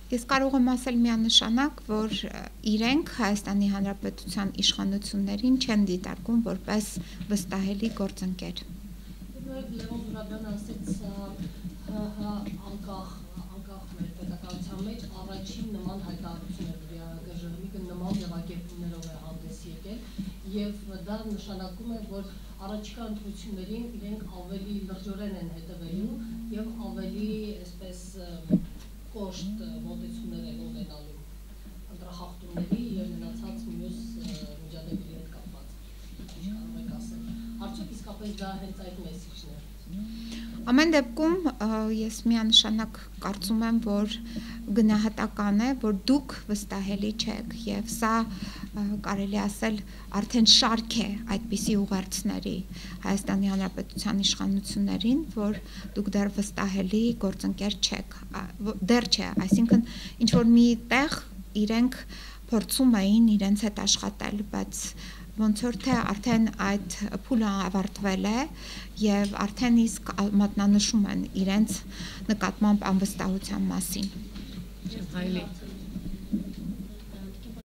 Ես կարող եմ ասել միանշանակ, որ իրենք Հայաստանի Հանրապետության իշխանություններին չեն դիտարկում որպես վստահելի գործընկեր։ Լևոն Զուրաբյանը ասեց անկախ մեր պետականության մեջ առաջին նման հայտարարությունները ԳԺՀ-ը նման ձևակերպումներով է հանդես եկել եւ դա նշանակում է, որ առաջիկա ընտրություններին իրենք ավելի լրջորեն են հետևելու եւ ավելի այսպես կոշտ մոտեցումներ են ունենալու ընտրախախտումների եւ մնացած մյուս միջադեպերի հետ կապված։ Ինչ կարող եք ասել։ Արդյոք իսկապես դա հենց այդ մեսիջն է։ Ամեն դեպքում ես միանշանակ կարծում եմ, որ գնահատական է, որ դուք վստահելի չեք եւ սա կարելի ասել արդեն շարք է այդպիսի ուղերձների Հայաստանի Հանրապետության իշխանություններին, որ դուք դեռ վստահելի գործընկեր չեք, դեռ չէ, այսինքն ինչ որ մի տեղ իրենք փորձում էին իրենց հետ աշխատել, բայց ոնց որ թե արդեն այդ փուլը ավարտվել է եւ արդեն իսկ մատնանշում են իրենց նկատմամբ անվստահության մասին։